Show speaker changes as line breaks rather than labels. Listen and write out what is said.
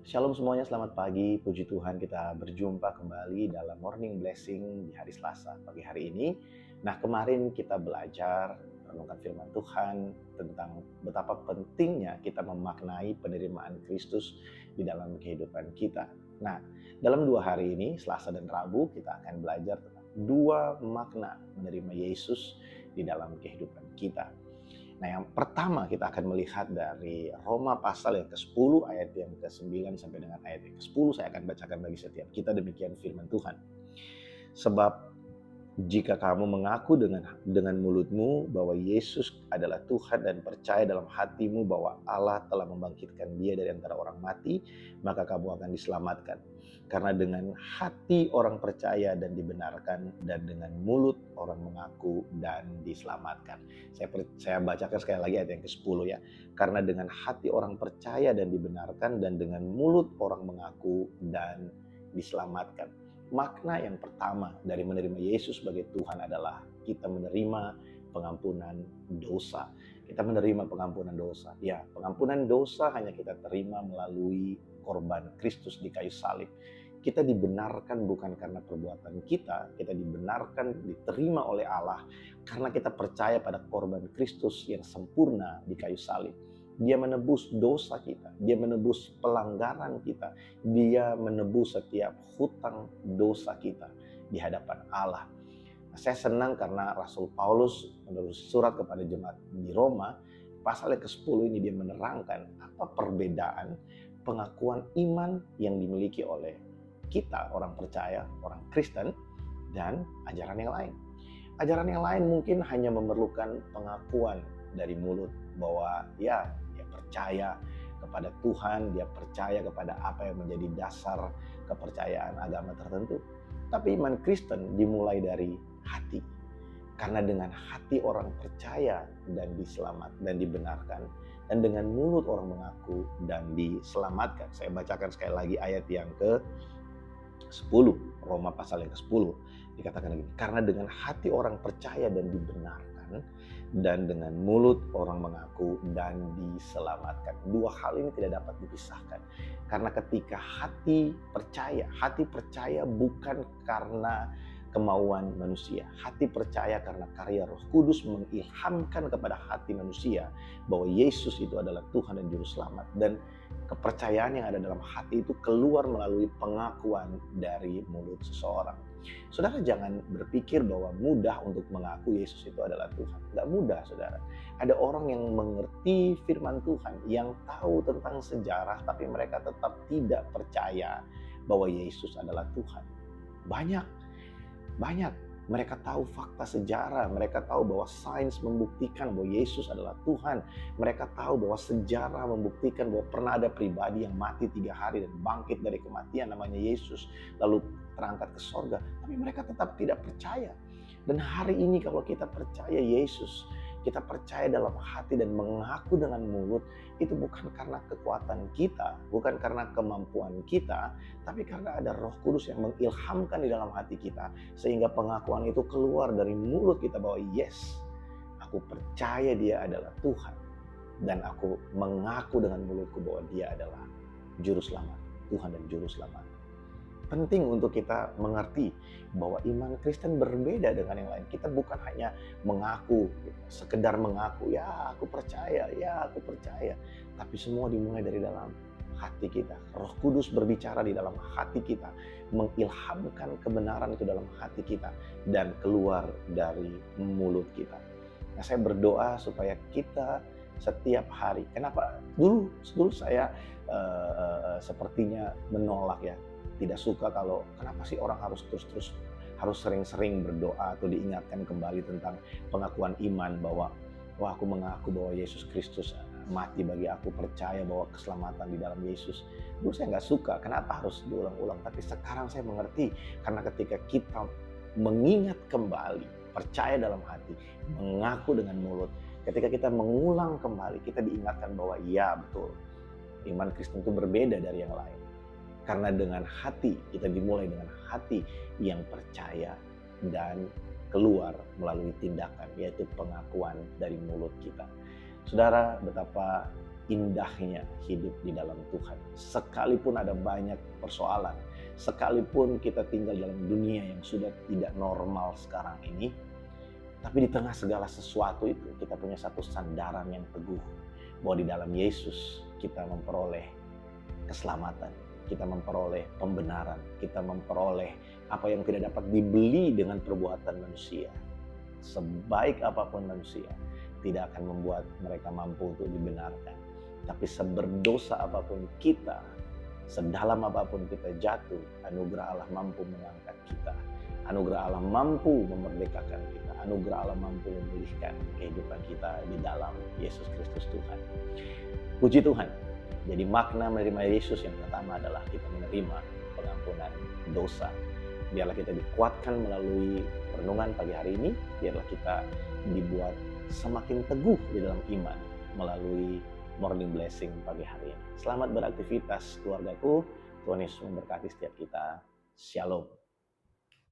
Shalom semuanya, selamat pagi. Puji Tuhan kita berjumpa kembali dalam Morning Blessing di hari Selasa pagi hari ini. Nah, kemarin kita belajar renungkan firman Tuhan tentang betapa pentingnya kita memaknai penerimaan Kristus di dalam kehidupan kita. Nah, dalam 2 hari ini, Selasa dan Rabu, kita akan belajar tentang 2 makna menerima Yesus di dalam kehidupan kita. Nah, yang pertama kita akan melihat dari Roma pasal yang ke-10 ayat yang ke-9 sampai dengan ayat yang ke-10. Saya akan bacakan bagi setiap kita, demikian firman Tuhan. Sebab jika kamu mengaku dengan mulutmu bahwa Yesus adalah Tuhan dan percaya dalam hatimu bahwa Allah telah membangkitkan Dia dari antara orang mati, maka kamu akan diselamatkan. Karena dengan hati orang percaya dan dibenarkan, dan dengan mulut orang mengaku dan diselamatkan. Saya bacakan sekali lagi ayat yang ke-10 ya. Karena dengan hati orang percaya dan dibenarkan, dan dengan mulut orang mengaku dan diselamatkan. Makna yang pertama dari menerima Yesus sebagai Tuhan adalah kita menerima pengampunan dosa. Kita menerima pengampunan dosa. Ya, pengampunan dosa hanya kita terima melalui korban Kristus di kayu salib. Kita dibenarkan bukan karena perbuatan kita dibenarkan, diterima oleh Allah karena kita percaya pada korban Kristus yang sempurna di kayu salib. Dia menebus dosa kita, dia menebus pelanggaran kita, dia menebus setiap hutang dosa kita di hadapan Allah. Nah, saya senang karena Rasul Paulus menulis surat kepada jemaat di Roma, pasal yang ke-10 ini dia menerangkan apa perbedaan pengakuan iman yang dimiliki oleh kita, orang percaya, orang Kristen, dan ajaran yang lain. Ajaran yang lain mungkin hanya memerlukan pengakuan dari mulut bahwa dia percaya kepada Tuhan, dia percaya kepada apa yang menjadi dasar kepercayaan agama tertentu. Tapi iman Kristen dimulai dari hati. Karena dengan hati orang percaya dan dibenarkan, dan dengan mulut orang mengaku dan diselamatkan. Saya bacakan sekali lagi ayat yang ke-10, Roma pasal yang ke-10. Dikatakan lagi, karena dengan hati orang percaya dan dibenarkan, dan dengan mulut orang mengaku dan diselamatkan. Dua hal ini tidak dapat dipisahkan. Karena ketika hati percaya bukan karena kemauan manusia. Hati percaya karena karya Roh Kudus mengilhamkan kepada hati manusia bahwa Yesus itu adalah Tuhan dan Juru Selamat. Dan kepercayaan yang ada dalam hati itu keluar melalui pengakuan dari mulut seseorang. Saudara, jangan berpikir bahwa mudah untuk mengaku Yesus itu adalah Tuhan. Tidak mudah, saudara. Ada orang yang mengerti firman Tuhan, yang tahu tentang sejarah, tapi mereka tetap tidak percaya bahwa Yesus adalah Tuhan. Banyak. Mereka tahu fakta sejarah, mereka tahu bahwa sains membuktikan bahwa Yesus adalah Tuhan. Mereka tahu bahwa sejarah membuktikan bahwa pernah ada pribadi yang mati 3 hari dan bangkit dari kematian, namanya Yesus, lalu terangkat ke sorga. Tapi mereka tetap tidak percaya. Dan hari ini kalau kita percaya Yesus, kita percaya dalam hati dan mengaku dengan mulut, itu bukan karena kekuatan kita, bukan karena kemampuan kita, tapi karena ada Roh Kudus yang mengilhamkan di dalam hati kita, sehingga pengakuan itu keluar dari mulut kita bahwa yes, aku percaya Dia adalah Tuhan, dan aku mengaku dengan mulutku bahwa Dia adalah Juru Selamat, Tuhan dan Juru Selamat. Penting untuk kita mengerti bahwa iman Kristen berbeda dengan yang lain. Kita bukan hanya mengaku, sekedar mengaku, ya aku percaya. Tapi semua dimulai dari dalam hati kita. Roh Kudus berbicara di dalam hati kita, mengilhamkan kebenaran itu dalam hati kita, dan keluar dari mulut kita. Nah, saya berdoa supaya kita setiap hari. Kenapa? Dulu saya sepertinya menolak ya. Tidak suka kalau kenapa sih orang harus sering-sering berdoa atau diingatkan kembali tentang pengakuan iman bahwa aku mengaku bahwa Yesus Kristus mati bagi aku, percaya bahwa keselamatan di dalam Yesus. Dulu saya nggak suka, kenapa harus diulang-ulang? Tapi sekarang saya mengerti, karena ketika kita mengingat kembali, percaya dalam hati, mengaku dengan mulut, ketika kita mengulang kembali, kita diingatkan bahwa ya betul, iman Kristen itu berbeda dari yang lain. Karena dengan hati, kita dimulai dengan hati yang percaya dan keluar melalui tindakan, yaitu pengakuan dari mulut kita. Saudara, betapa indahnya hidup di dalam Tuhan. Sekalipun ada banyak persoalan, sekalipun kita tinggal dalam dunia yang sudah tidak normal sekarang ini, tapi di tengah segala sesuatu itu kita punya satu sandaran yang teguh, bahwa di dalam Yesus kita memperoleh keselamatan, kita memperoleh pembenaran, kita memperoleh apa yang tidak dapat dibeli dengan perbuatan manusia. Sebaik apapun manusia, tidak akan membuat mereka mampu untuk dibenarkan. Tapi seberdosa apapun kita, sedalam apapun kita jatuh, anugerah Allah mampu mengangkat kita. Anugerah Allah mampu memerdekakan kita. Anugerah Allah mampu memulihkan kehidupan kita di dalam Yesus Kristus Tuhan. Puji Tuhan. Jadi makna menerima Yesus yang pertama adalah kita menerima pengampunan dosa. Biarlah kita dikuatkan melalui renungan pagi hari ini. Biarlah kita dibuat semakin teguh di dalam iman melalui morning blessing pagi hari ini. Selamat beraktivitas keluargaku. Tuhan Yesus memberkati setiap kita. Shalom.